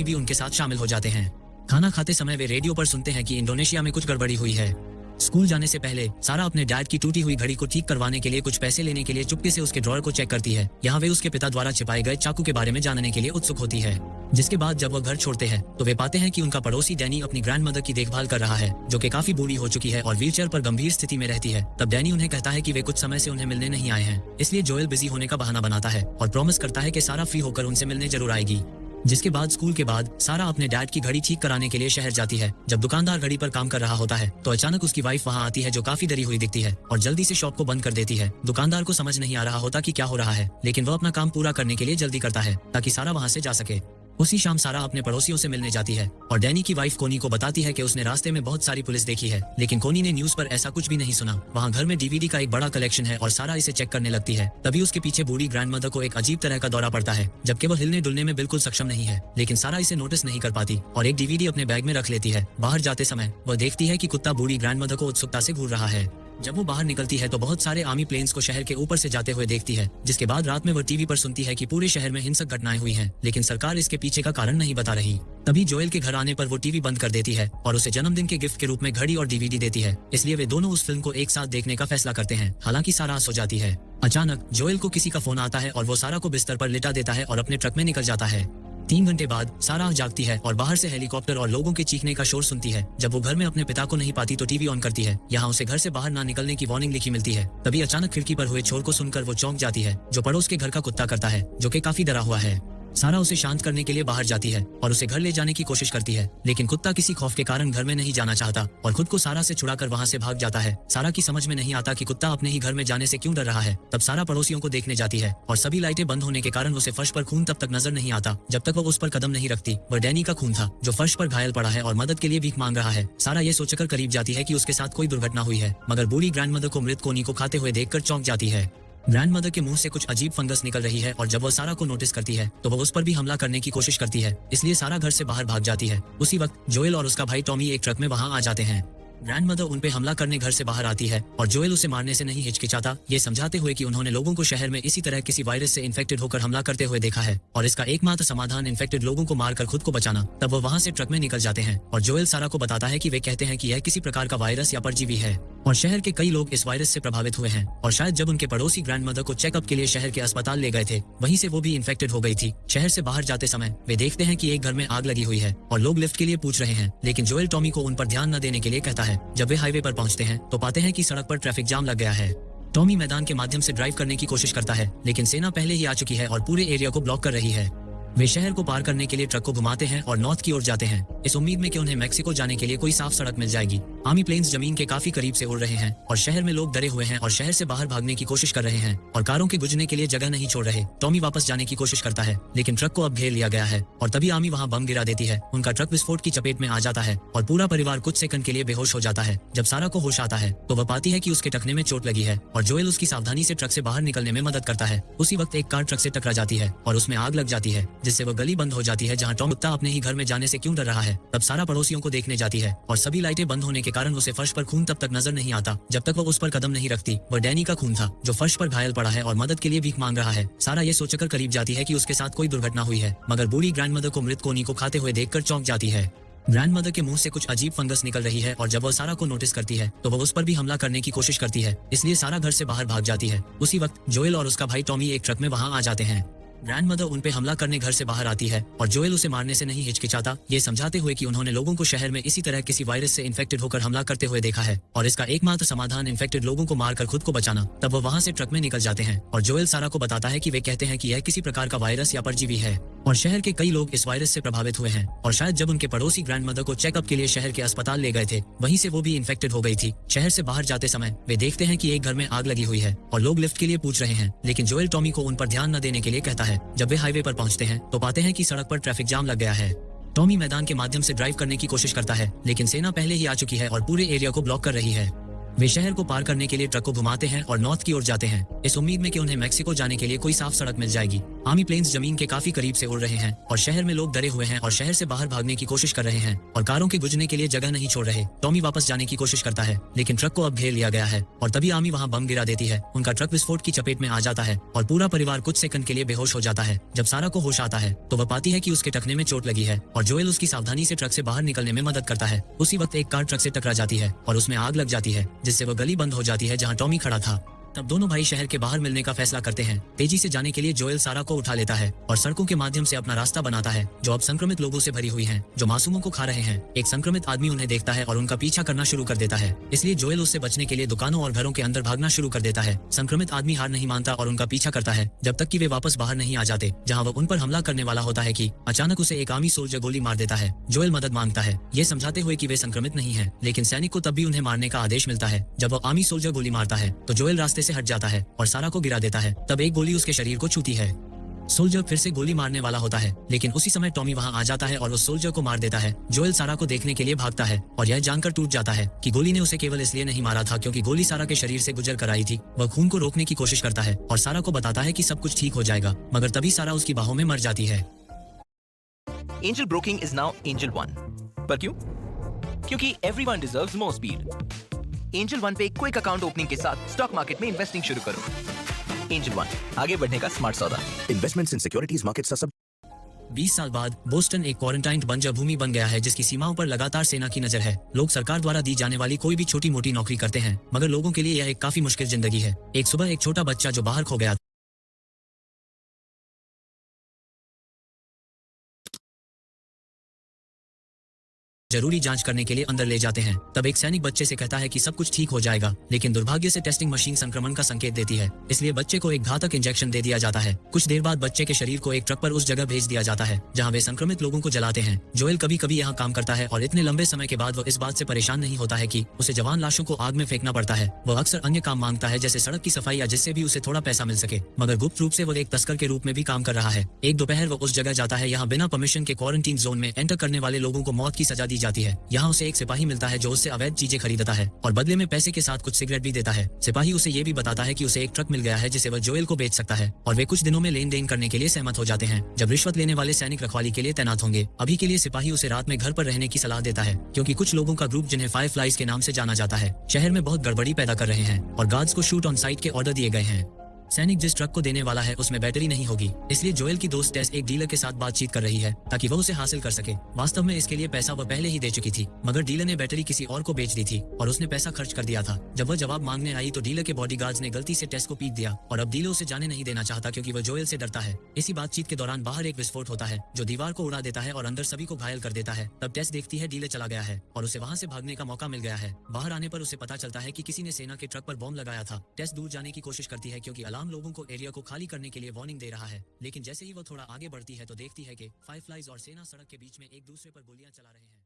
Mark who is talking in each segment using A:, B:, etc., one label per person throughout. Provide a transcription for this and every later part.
A: भी उनके साथ शामिल हो जाते हैं। खाना खाते समय वे रेडियो पर सुनते हैं कि इंडोनेशिया में कुछ गड़बड़ी हुई है। स्कूल जाने से पहले सारा अपने डैड की टूटी हुई घड़ी को ठीक करवाने के लिए कुछ पैसे लेने के लिए चुपके से उसके ड्रॉअर को चेक करती है। यहाँ वे उसके पिता द्वारा छिपाए गए चाकू के बारे में जानने के लिए उत्सुक होती है। जिसके बाद जब वह घर छोड़ते हैं तो वे पाते हैं कि उनका पड़ोसी डैनी अपनी ग्रैंडमदर की देखभाल कर रहा है, जो कि काफी बूढ़ी हो चुकी है और व्हीलचेयर पर गंभीर स्थिति में रहती है। तब डैनी उन्हें कहता है कि वे कुछ समय से उन्हें मिलने नहीं आए हैं, इसलिए जोएल बिजी होने का बहाना बनाता है और प्रॉमिस करता है कि सारा फ्री होकर उनसे मिलने जरूर आएगी। जिसके बाद स्कूल के बाद सारा अपने डैड की घड़ी ठीक कराने के लिए शहर जाती है। जब दुकानदार घड़ी पर काम कर रहा होता है तो अचानक उसकी वाइफ वहां आती है, जो काफी डरी हुई दिखती है और जल्दी से शॉप को बंद कर देती है। दुकानदार को समझ नहीं आ रहा होता कि क्या हो रहा है, लेकिन वह अपना काम पूरा करने के लिए जल्दी करता है ताकि सारा वहां से जा सके। उसी शाम सारा अपने पड़ोसियों से मिलने जाती है और डैनी की वाइफ कोनी को बताती है कि उसने रास्ते में बहुत सारी पुलिस देखी है, लेकिन कोनी ने न्यूज़ पर ऐसा कुछ भी नहीं सुना। वहाँ घर में डीवीडी का एक बड़ा कलेक्शन है और सारा इसे चेक करने लगती है। तभी उसके पीछे बूढ़ी ग्रैंडमदर को एक अजीब तरह का दौरा पड़ता है, जबकि वो हिलने डुलने में बिल्कुल सक्षम नहीं है, लेकिन सारा इसे नोटिस नहीं कर पाती और एक डीवीडी अपने बैग में रख लेती है। बाहर जाते समय वह देखती है कि कुत्ता बूढ़ी ग्रैंडमदर को उत्सुकता से घूर रहा है। जब वो बाहर निकलती है तो बहुत सारे आर्मी प्लेन्स को शहर के ऊपर से जाते हुए देखती है। जिसके बाद रात में वह टीवी पर सुनती है कि पूरे शहर में हिंसक घटनाएं हुई हैं, लेकिन सरकार इसके पीछे का कारण नहीं बता रही। तभी जोएल के घर आने पर वो टीवी बंद कर देती है और उसे जन्मदिन के गिफ्ट के रूप में घड़ी और डीवीडी देती है। इसलिए वे दोनों उस फिल्म को एक साथ देखने का फैसला करते हैं। हालांकि सारा सो जाती है। अचानक जोएल को किसी का फोन आता है और वो सारा को बिस्तर पर लिटा देता है और अपने ट्रक में निकल जाता है। 3 घंटे बाद सारा जागती है और बाहर से हेलीकॉप्टर और लोगों के चीखने का शोर सुनती है। जब वो घर में अपने पिता को नहीं पाती तो टीवी ऑन करती है। यहाँ उसे घर से बाहर ना निकलने की वार्निंग लिखी मिलती है। तभी अचानक खिड़की पर हुए शोर को सुनकर वो चौंक जाती है, जो पड़ोस के घर का कुत्ता करता है, जो कि काफी डरा हुआ है। सारा उसे शांत करने के लिए बाहर जाती है और उसे घर ले जाने की कोशिश करती है, लेकिन कुत्ता किसी खौफ के कारण घर में नहीं जाना चाहता और खुद को सारा से छुड़ाकर वहां से भाग जाता है। सारा की समझ में नहीं आता कि कुत्ता अपने ही घर में जाने से क्यों डर रहा है। तब सारा पड़ोसियों को देखने जाती है और सभी लाइटें बंद होने के कारण उसे फर्श पर खून तब तक नजर नहीं आता जब तक वो उस पर कदम नहीं रखती। वह डैनी का खून था, जो फर्श पर घायल पड़ा है और मदद के लिए भीख मांग रहा है। सारा ये सोचकर करीब जाती है कि उसके साथ कोई दुर्घटना हुई है, मगर बूढ़ी ग्रैंडमदर को मृत कोनी को खाते हुए देखकर चौंक जाती है। ग्रैंडमदर के मुंह से कुछ अजीब फंगस निकल रही है और जब वह सारा को नोटिस करती है तो वह उस पर भी हमला करने की कोशिश करती है, इसलिए सारा घर से बाहर भाग जाती है। उसी वक्त जोएल और उसका भाई टॉमी एक ट्रक में वहां आ जाते हैं। ग्रैंडमदर उन पे हमला करने घर से बाहर आती है और जोएल उसे मारने से नहीं हिचकिचाता, ये समझाते हुए कि उन्होंने लोगों को शहर में इसी तरह किसी वायरस से इन्फेक्टेड होकर हमला करते हुए देखा है और इसका एकमात्र समाधान इन्फेक्टेड लोगों को मारकर खुद को बचाना। तब वो वहां से ट्रक में निकल जाते हैं और जोएल सारा को बताता है कि वे कहते हैं कि यह किसी प्रकार का वायरस या परजीवी है और शहर के कई लोग इस वायरस से प्रभावित हुए हैं और शायद जब उनके पड़ोसी ग्रैंडमदर को चेकअप के लिए शहर के अस्पताल ले गए थे, वहीं से वो भी इन्फेक्टेड हो गई थी। शहर से बाहर जाते समय वे देखते हैं कि एक घर में आग लगी हुई है और लोग लिफ्ट के लिए पूछ रहे हैं, लेकिन जोएल टॉमी को उन पर ध्यान न देने के लिए कहता है। जब वे हाईवे पर पहुंचते हैं तो पाते हैं कि सड़क पर ट्रैफिक जाम लग गया है। टॉमी मैदान के माध्यम से ड्राइव करने की कोशिश करता है, लेकिन सेना पहले ही आ चुकी है और पूरे एरिया को ब्लॉक कर रही है। वे शहर को पार करने के लिए ट्रक को घुमाते हैं और नॉर्थ की ओर जाते हैं, इस उम्मीद में कि उन्हें मैक्सिको जाने के लिए कोई साफ सड़क मिल जाएगी। आर्मी प्लेन्स जमीन के काफी करीब से उड़ रहे हैं और शहर में लोग डरे हुए हैं और शहर से बाहर भागने की कोशिश कर रहे हैं और कारों के गुजरने के लिए जगह नहीं छोड़ रहे। टॉमी वापस जाने की कोशिश करता है, लेकिन ट्रक को अब घेर लिया गया है और तभी आर्मी वहां बम गिरा देती है। उनका ट्रक विस्फोट की चपेट में आ जाता है और पूरा परिवार कुछ सेकंड के लिए बेहोश हो जाता है। जब सारा को होश आता है तो वह पाती है कि उसके टखने में चोट लगी है और जोएल उसकी सावधानी से ट्रक से बाहर निकलने में मदद करता है। उसी वक्त एक कार ट्रक से टकरा जाती है और उसमें आग लग जाती है, जिससे वह गली बंद हो जाती है जहां टॉम कुत्ता अपने ही घर में जाने से क्यों डर रहा है। तब सारा पड़ोसियों को देखने जाती है और सभी लाइटें बंद होने के कारण उसे फर्श पर खून तब तक नजर नहीं आता जब तक वो उस पर कदम नहीं रखती। वह डैनी का खून था, जो फर्श पर घायल पड़ा है और मदद के लिए भीख मांग रहा है। सारा ये सोचकर करीब जाती है कि उसके साथ कोई दुर्घटना हुई है, मगर बूढ़ी ग्रैंडमदर को मृत कोनी को खाते हुए देखकर चौंक जाती है। ग्रैंडमदर के मुंह से कुछ अजीब फंगस निकल रही है और जब वह सारा को नोटिस करती है तो वह उस पर भी हमला करने की कोशिश करती है, इसलिए सारा घर से बाहर भाग जाती है। उसी वक्त जोएल और उसका भाई टॉमी एक ट्रक में वहां आ जाते हैं। ग्रैंडमदर उन पे हमला करने घर से बाहर आती है और जोएल उसे मारने से नहीं हिचकिचाता, ये समझाते हुए कि उन्होंने लोगों को शहर में इसी तरह किसी वायरस से इन्फेक्टेड होकर हमला करते हुए देखा है और इसका एकमात्र समाधान इन्फेक्टेड लोगों को मारकर खुद को बचाना। तब वो वहां से ट्रक में निकल जाते हैं और जोएल सारा को बताता है कि वे कहते हैं कि यह किसी प्रकार का वायरस या परजीवी है और शहर के कई लोग इस वायरस से प्रभावित हुए हैं और शायद जब उनके पड़ोसी ग्रैंडमदर को चेकअप के लिए शहर के अस्पताल ले गए थे, वहीं से वो भी इन्फेक्टेड हो गई थी। शहर से बाहर जाते समय वे देखते हैं कि एक घर में आग लगी हुई है और लोग लिफ्ट के लिए पूछ रहे हैं, लेकिन जोएल टॉमी को उन पर ध्यान न देने के लिए कहता है। जब वे हाईवे पर पहुंचते हैं तो पाते हैं कि सड़क पर ट्रैफिक जाम लग गया है। टॉमी मैदान के माध्यम से ड्राइव करने की कोशिश करता है, लेकिन सेना पहले ही आ चुकी है और पूरे एरिया को ब्लॉक कर रही है। वे शहर को पार करने के लिए ट्रक को घुमाते हैं और नॉर्थ की ओर जाते हैं, इस उम्मीद में कि उन्हें मैक्सिको जाने के लिए कोई साफ सड़क मिल जाएगी। आर्मी प्लेन्स जमीन के काफी करीब से उड़ रहे हैं और शहर में लोग डरे हुए हैं और शहर से बाहर भागने की कोशिश कर रहे हैं और कारों के गुजरने के लिए जगह नहीं छोड़ रहे। टॉमी वापस जाने की कोशिश करता है लेकिन ट्रक को अब घेर लिया गया है और तभी आर्मी वहाँ बम गिरा देती है। उनका ट्रक विस्फोट की चपेट में आ जाता है और पूरा परिवार कुछ सेकंड के लिए बेहोश हो जाता है। जब सारा को होश आता है तो वह पाती है कि उसके टखने में चोट लगी है और जोएल उसकी सावधानी से ट्रक से बाहर निकलने में मदद करता है। उसी वक्त एक कार ट्रक से टकरा जाती है और उसमें आग लग जाती है जिससे वह गली बंद हो जाती है जहाँ टॉमी खड़ा था। तब दोनों भाई शहर के बाहर मिलने का फैसला करते हैं। तेजी से जाने के लिए जोएल सारा को उठा लेता है और सड़कों के माध्यम से अपना रास्ता बनाता है जो अब संक्रमित लोगों से भरी हुई हैं, जो मासूमों को खा रहे हैं। एक संक्रमित आदमी उन्हें देखता है और उनका पीछा करना शुरू कर देता है, इसलिए जोएल उससे बचने के लिए दुकानों और घरों के अंदर भागना शुरू कर देता है। संक्रमित आदमी हार नहीं मानता और उनका पीछा करता है जब तक कि वे वापस बाहर नहीं आ जाते, जहाँ वह उन पर हमला करने वाला होता है कि अचानक उसे एक आर्मी सोल्जर गोली मार देता है। जोएल मदद मांगता है, ये समझाते हुए कि वे संक्रमित नहीं है, लेकिन सैनिक को तब भी उन्हें मारने का आदेश मिलता है। जब वह आर्मी सोल्जर गोली मारता है तो जोएल रास्ते से हट जाता है और सारा को गिरा देता है। तब एक गोली उसके शरीर को छूती है। सोल्जर फिर से गोली मारने वाला होता है लेकिन उसी समय टॉमी वहां आ जाता है और उस सोल्जर को मार देता है। जोएल सारा को देखने के लिए भागता है और यह जानकर टूट जाता है कि गोली ने उसे केवल इसलिए नहीं मारा था क्योंकि गोली सारा के शरीर से गुजर कर आई थी। वह खून को रोकने की कोशिश करता है और सारा को बताता है कि सब कुछ ठीक हो जाएगा, मगर तभी सारा उसकी बाहों में मर जाती है।
B: Angel broking is now angel one. पर क्यों? क्योंकि everyone deserves more speed. Angel one पे क्विक अकाउंट ओपनिंग के साथ स्टॉक मार्केट में इन्वेस्टिंग शुरू करो। एंजल वन, आगे बढ़ने का स्मार्ट सौदा।
C: Investments in securities markets are सब
A: 20 साल बाद बोस्टन एक क्वारंटाइन्ड बंजर भूमि बन गया है जिसकी सीमाओं पर लगातार सेना की नजर है। लोग सरकार द्वारा दी जाने वाली कोई भी छोटी मोटी नौकरी करते हैं, मगर लोगों के लिए यह एक काफी मुश्किल जिंदगी है। एक सुबह एक छोटा बच्चा जो बाहर खो गया जरूरी जांच करने के लिए अंदर ले जाते हैं। तब एक सैनिक बच्चे से कहता है कि सब कुछ ठीक हो जाएगा, लेकिन दुर्भाग्य से टेस्टिंग मशीन संक्रमण का संकेत देती है, इसलिए बच्चे को एक घातक इंजेक्शन दे दिया जाता है। कुछ देर बाद बच्चे के शरीर को एक ट्रक पर उस जगह भेज दिया जाता है जहां वे संक्रमित लोगों को जलाते हैं। जोएल कभी कभी यहाँ काम करता है और इतने लंबे समय के बाद वो इस बात से परेशान नहीं होता है कि उसे जवान लाशों को आग में फेंकना पड़ता है। वह अक्सर अन्य काम मांगता है जैसे सड़क की सफाई या जिससे भी उसे थोड़ा पैसा मिल सके, मगर गुप्त रूप से वो एक तस्कर के रूप में भी काम कर रहा है। एक दोपहर वो उस जगह जाता है यहाँ बिना परमिशन के क्वारंटीन जोन में एंटर करने वाले लोगों को मौत की सजा दी जाती है। यहाँ उसे एक सिपाही मिलता है जो उससे अवैध चीजें खरीदता है और बदले में पैसे के साथ कुछ सिगरेट भी देता है। सिपाही उसे ये भी बताता है कि उसे एक ट्रक मिल गया है जिसे वह जोएल को बेच सकता है और वे कुछ दिनों में लेन देन करने के लिए सहमत हो जाते हैं। जब रिश्वत लेने वाले सैनिक रखवाली के लिए तैनात होंगे, अभी के लिए सिपाही उसे रात में घर पर रहने की सलाह देता है क्योंकि कुछ लोगों का ग्रुप जिन्हें फायर फ्लाइज के नाम से जाना जाता है शहर में बहुत गड़बड़ी पैदा कर रहे हैं और गार्ड्स को शूट ऑन साइट के ऑर्डर दिए गए हैं। सैनिक जिस ट्रक को देने वाला है उसमें बैटरी नहीं होगी, इसलिए जोएल की दोस्त टेस एक डीलर के साथ बातचीत कर रही है ताकि वह उसे हासिल कर सके। वास्तव में इसके लिए पैसा वह पहले ही दे चुकी थी, मगर डीलर ने बैटरी किसी और को बेच दी थी और उसने पैसा खर्च कर दिया था। जब वह जवाब मांगने आई तो डीलर के बॉडीगार्ड्स ने गलती से टेस को पीट दिया और अब डीलर उसे जाने नहीं देना चाहता क्योंकि वह जोएल से डरता है। इसी बातचीत के दौरान बाहर एक विस्फोट होता है जो दीवार को उड़ा देता है और अंदर सभी को घायल कर देता है। तब टेस देखती है डीलर चला गया है और उसे वहाँ से भागने का मौका मिल गया है। बाहर आने पर उसे पता चलता है कि किसी ने सेना के ट्रक पर बॉम्ब लगाया था। टेस दूर जाने की कोशिश करती है क्योंकि अलार्म लोगों को एरिया को खाली करने के लिए वार्निंग दे रहा है, लेकिन जैसे ही वो थोड़ा आगे बढ़ती है तो देखती है कि फायरफ्लाइज और सेना सड़क के बीच में एक दूसरे पर गोलियां चला रहे हैं।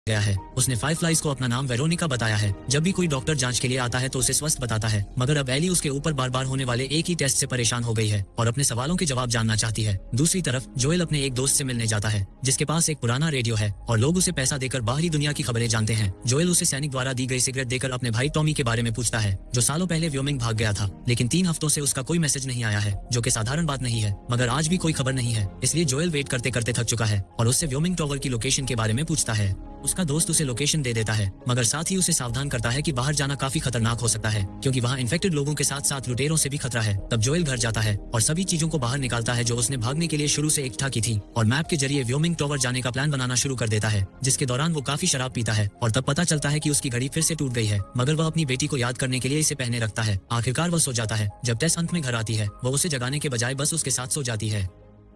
A: गया है। उसने फायरफ्लाइज को अपना नाम वेरोनिका बताया है। जब भी कोई डॉक्टर जांच के लिए आता है तो उसे स्वस्थ बताता है, मगर अब एली उसके ऊपर बार बार होने वाले एक ही टेस्ट से परेशान हो गई है और अपने सवालों के जवाब जानना चाहती है। दूसरी तरफ जोएल अपने एक दोस्त से मिलने जाता है जिसके पास एक पुराना रेडियो है और लोग उसे पैसा देकर बाहरी दुनिया की खबरें जानते हैं। जोएल उसे सैनिक द्वारा दी गई सिगरेट देकर अपने भाई टॉमी के बारे में पूछता है जो सालों पहले व्योमिंग भाग गया था, लेकिन 3 हफ्तों से उसका कोई मैसेज नहीं आया है, जो कि साधारण बात नहीं है, मगर आज भी कोई खबर नहीं है। इसलिए जोएल वेट करते करते थक चुका है और उससे व्योमिंग टॉवर की लोकेशन के बारे में पूछता है। उसका दोस्त उसे लोकेशन दे देता है, मगर साथ ही उसे सावधान करता है कि बाहर जाना काफी खतरनाक हो सकता है क्योंकि वहाँ इन्फेक्टेड लोगों के साथ साथ लुटेरों से भी खतरा है। तब जोएल घर जाता है और सभी चीजों को बाहर निकालता है जो उसने भागने के लिए शुरू से इकट्ठा की थी और मैप के जरिए व्योमिंग टॉवर जाने का प्लान बनाना शुरू कर देता है, जिसके दौरान वो काफी शराब पीता है और तब पता चलता है कि उसकी घड़ी फिर से टूट गई है, मगर वह अपनी बेटी को याद करने के लिए इसे पहने रखता है। आखिरकार वह सो जाता है। जब टेस अंत में घर आती है वह उसे जगाने के बजाय बस उसके साथ सो जाती है।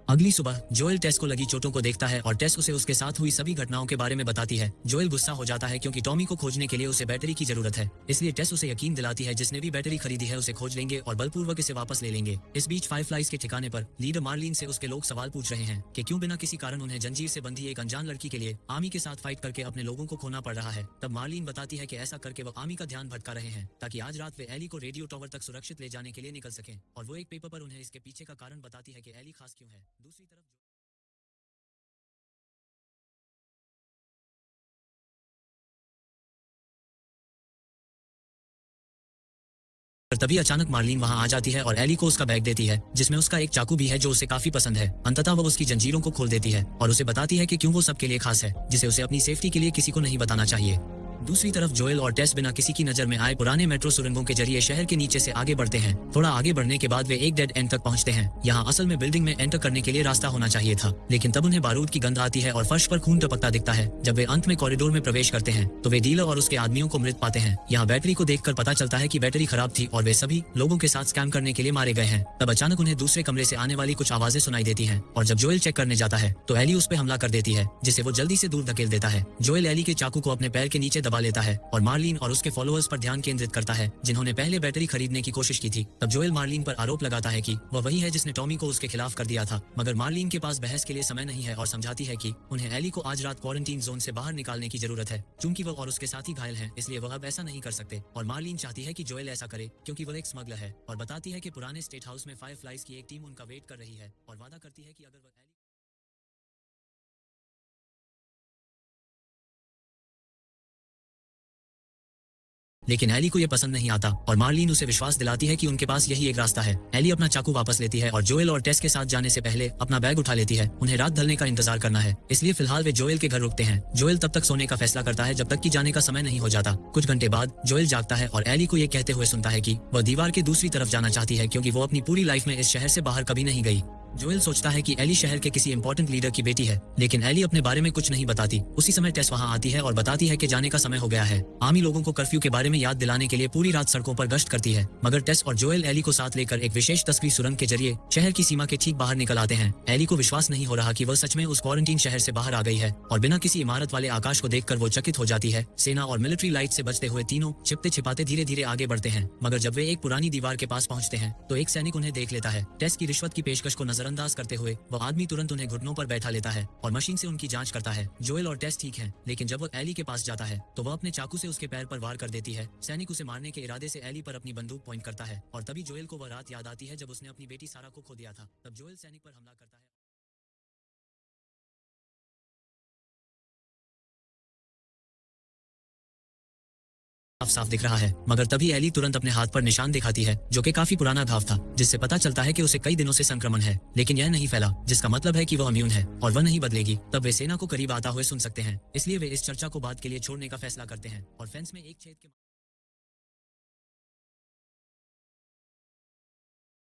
A: अगली सुबह जोएल टेस को लगी चोटों को देखता है और टेस उसे उसके साथ हुई सभी घटनाओं के बारे में बताती है। जोएल गुस्सा हो जाता है क्योंकि टॉमी को खोजने के लिए उसे बैटरी की जरूरत है, इसलिए टेस उसे यकीन दिलाती है जिसने भी बैटरी खरीदी है उसे खोज लेंगे और बलपूर्वक इसे वापस ले लेंगे। इस बीच फायरफ्लाइज के ठिकाने पर लीडर मार्लिन से उसके लोग सवाल पूछ रहे हैं कि क्यों बिना किसी कारण उन्हें जंजीर से बंधी एक अनजान लड़की के लिए आर्मी के साथ फाइट करके अपने लोगों को खोना पड़ रहा है। तब मार्लिन बताती है कि ऐसा करके वो आर्मी का ध्यान भटका रहे हैं ताकि आज रात वे एली को रेडियो टावर तक सुरक्षित ले जाने के लिए निकल सकें, और वो एक पेपर पर उन्हें इसके पीछे का कारण बताती है कि एली खास क्यों है। दूसरी तरफ मगर तभी अचानक मार्लिन वहाँ आ जाती है और एली को उसका बैग देती है जिसमें उसका एक चाकू भी है जो उसे काफी पसंद है। अंततः वो उसकी जंजीरों को खोल देती है और उसे बताती है कि क्यों वो सबके लिए खास है, जिसे उसे अपनी सेफ्टी के लिए किसी को नहीं बताना चाहिए। दूसरी तरफ जोएल और टेस बिना किसी की नजर में आए पुराने मेट्रो सुरंगों के जरिए शहर के नीचे से आगे बढ़ते हैं। थोड़ा आगे बढ़ने के बाद वे एक डेड एंड तक पहुंचते हैं। यहाँ असल में बिल्डिंग में एंटर करने के लिए रास्ता होना चाहिए था, लेकिन तब उन्हें बारूद की गंध आती है और फर्श पर खून टपकता दिखता है। जब वे अंत में कॉरिडोर में प्रवेश करते हैं तो वे डीलर और उसके आदमियों को मृत पाते हैं। यहाँ बैटरी को देखकर पता चलता है कि बैटरी खराब थी और वे सभी लोगों के साथ स्कैम करने के लिए मारे गए हैं। तब अचानक उन्हें दूसरे कमरे से आने वाली कुछ आवाजें सुनाई देती हैं और जब जोएल चेक करने जाता है तो एली उस पर हमला कर देती है, जिसे वो जल्दी से दूर धकेल देता है। जोएल एली के चाकू को अपने पैर के नीचे दबा लेता है और मार्लिन और उसके फॉलोअर्स पर ध्यान केंद्रित करता है जिन्होंने पहले बैटरी खरीदने की कोशिश की थी। तब जोएल मार्लिन पर आरोप लगाता है कि वह वही है जिसने टॉमी को उसके खिलाफ कर दिया था, मगर मार्लिन के पास बहस के लिए समय नहीं है और समझाती है कि उन्हें एली को आज रात क्वारंटीन जोन से बाहर निकालने की जरूरत है। चूंकि वह और उसके साथी घायल हैं, इसलिए वह अब ऐसा नहीं कर सकते और मार्लिन चाहती है कि जोएल ऐसा करे क्योंकि वह एक स्मगलर है और बताती है कि पुराने स्टेट हाउस में फायरफ्लाइज की एक टीम उनका वेट कर रही है और वादा करती है कि अगर वह लेकिन एली को यह पसंद नहीं आता और मार्लिन उसे विश्वास दिलाती है कि उनके पास यही एक रास्ता है। एली अपना चाकू वापस लेती है और जोएल और टेस के साथ जाने से पहले अपना बैग उठा लेती है। उन्हें रात ढलने का इंतजार करना है, इसलिए फिलहाल वे जोएल के घर रुकते हैं। जोएल तब तक सोने का फैसला करता है जब तक कि जाने का समय नहीं हो जाता। कुछ घंटे बाद जोएल जागता है और एली को यह कहते हुए सुनता है कि वह दीवार के दूसरी तरफ जाना चाहती है क्योंकि वो अपनी पूरी लाइफ में इस शहर से बाहर कभी नहीं गई। जोएल सोचता है कि एली शहर के किसी इंपॉर्टेंट लीडर की बेटी है, लेकिन एली अपने बारे में कुछ नहीं बताती। उसी समय टेस वहां आती है और बताती है कि जाने का समय हो गया है। आमी लोगों को कर्फ्यू के बारे में याद दिलाने के लिए पूरी रात सड़कों पर गश्त करती है, मगर टेस और जोएल एली को साथ लेकर एक विशेष तस्वीर सुरंग के जरिए शहर की सीमा के ठीक बाहर निकल आते हैं। एली को विश्वास नहीं हो रहा कि वह सच में उस क्वारंटीन शहर से बाहर आ गई है और बिना किसी इमारत वाले आकाश को देखकर वो चकित हो जाती है। सेना और मिलिट्री लाइट से बचते हुए तीनों छिपते छिपाते धीरे धीरे आगे बढ़ते हैं, मगर जब वे एक पुरानी दीवार के पास पहुंचते हैं तो एक सैनिक उन्हें देख लेता है। टेस की रिश्वत की पेशकश को नजरअंदाज करते हुए वो आदमी तुरंत उन्हें घुटनों पर बैठा लेता है और मशीन से उनकी जांच करता है। जोएल और टेस ठीक हैं, लेकिन जब वो एली के पास जाता है तो वह अपने चाकू से उसके पैर पर वार कर देती है। सैनिक उसे मारने के इरादे से एली पर अपनी बंदूक पॉइंट करता है और तभी जोएल को वह रात याद आती है जब उसने अपनी बेटी सारा को खो दिया था। तब जोएल सैनिक पर हमला करता है। साफ साफ दिख रहा है, मगर तभी एली तुरंत अपने हाथ पर निशान दिखाती है जो कि काफी पुराना घाव था, जिससे पता चलता है कि उसे कई दिनों से संक्रमण है, लेकिन यह नहीं फैला, जिसका मतलब है कि वह इम्यून है और वह नहीं बदलेगी। तब वे सेना को करीब आता हुए सुन सकते हैं, इसलिए वे इस चर्चा को बाद के लिए छोड़ने का फैसला करते हैं और फेंस में एक छेद के